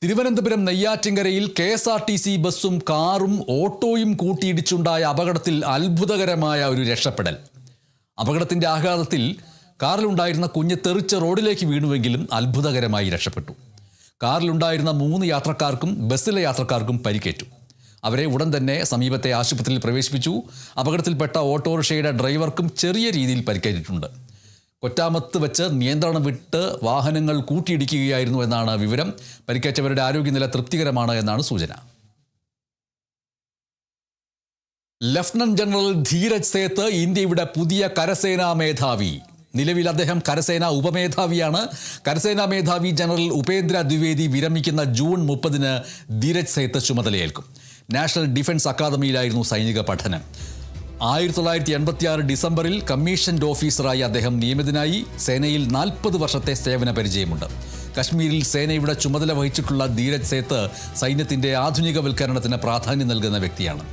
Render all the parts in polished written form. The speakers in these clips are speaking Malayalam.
തിരുവനന്തപുരം നെയ്യാറ്റിൻകരയിൽ KSRTC ബസ്സും കാറും ഓട്ടോയും കൂട്ടിയിടിച്ചുണ്ടായ അപകടത്തിൽ അത്ഭുതകരമായ ഒരു രക്ഷപ്പെടൽ. അപകടത്തിന്റെ ആഘാതത്തിൽ കാറിലുണ്ടായിരുന്ന കുഞ്ഞ് തെറിച്ച് റോഡിലേക്ക് വീണുവെങ്കിലും അത്ഭുതകരമായി രക്ഷപ്പെട്ടു. കാറിലുണ്ടായിരുന്ന 3 യാത്രക്കാർക്കും ബസ്സിലെ യാത്രക്കാർക്കും പരിക്കേറ്റു. അവരെ ഉടൻ തന്നെ സമീപത്തെ ആശുപത്രിയിൽ പ്രവേശിപ്പിച്ചു. അപകടത്തിൽപ്പെട്ട ഓട്ടോറിക്ഷയുടെ ഡ്രൈവർക്കും ചെറിയ രീതിയിൽ പരിക്കേറ്റിട്ടുണ്ട്. കൊറ്റാമത്ത് വെച്ച് നിയന്ത്രണം വിട്ട് വാഹനങ്ങൾ കൂട്ടിയിടിക്കുകയായിരുന്നു എന്നാണ് വിവരം. പരിക്കേറ്റവരുടെ ആരോഗ്യനില തൃപ്തികരമാണ് എന്നാണ് സൂചന. ലഫ്റ്റനന്റ് ജനറൽ ധീരജ് സേത്ത് ഇന്ത്യയുടെ പുതിയ കരസേനാ മേധാവി. നിലവിൽ അദ്ദേഹം കരസേനാ ഉപമേധാവിയാണ്. കരസേനാ മേധാവി ജനറൽ ഉപേന്ദ്ര ദ്വിവേദി വിരമിക്കുന്ന ജൂൺ 30-ന് ധീരജ് സേത്ത് ചുമതലയേൽക്കും. നാഷണൽ ഡിഫൻസ് അക്കാദമിയിലായിരുന്നു സൈനിക പഠനം. 1986 ഡിസംബറിൽ കമ്മീഷൻഡ് ഓഫീസറായി അദ്ദേഹം നിയമിതനായി. സേനയിൽ 40 വർഷത്തെ സേവന പരിചയമുണ്ട്. കശ്മീരിൽ സേനയുടെ ചുമതല വഹിച്ചിട്ടുള്ള ധീരജ് സേത്ത് സൈന്യത്തിന്റെ ആധുനികവൽക്കരണത്തിന് പ്രാധാന്യം നൽകുന്ന വ്യക്തിയാണ്.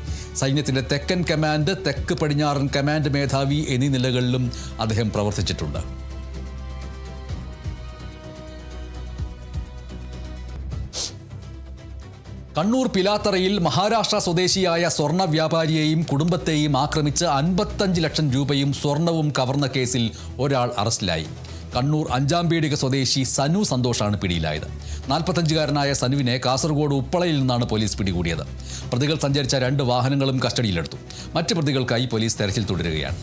സൈന്യത്തിന്റെ തെക്കൻ കമാൻഡ്, തെക്ക് പടിഞ്ഞാറൻ കമാൻഡ് മേധാവി എന്നീ നിലകളിലും അദ്ദേഹം പ്രവർത്തിച്ചിട്ടുണ്ട്. കണ്ണൂർ പിലാത്തറയിൽ മഹാരാഷ്ട്ര സ്വദേശിയായ സ്വർണ്ണ വ്യാപാരിയെയും കുടുംബത്തെയും ആക്രമിച്ച് 55 ലക്ഷം രൂപയും സ്വർണവും കവർന്ന കേസിൽ ഒരാൾ അറസ്റ്റിലായി. കണ്ണൂർ അഞ്ചാംപേടിക സ്വദേശി സനു സന്തോഷാണ് പിടിയിലായത്. 45-കാരനായ സനുവിനെ കാസർഗോഡ് ഉപ്പളയിൽ നിന്നാണ് പോലീസ് പിടികൂടിയത്. പ്രതികൾ സഞ്ചരിച്ച 2 വാഹനങ്ങളും കസ്റ്റഡിയിലെടുത്തു. മറ്റ് പ്രതികൾക്കായി പോലീസ് തെരച്ചിൽ തുടരുകയാണ്.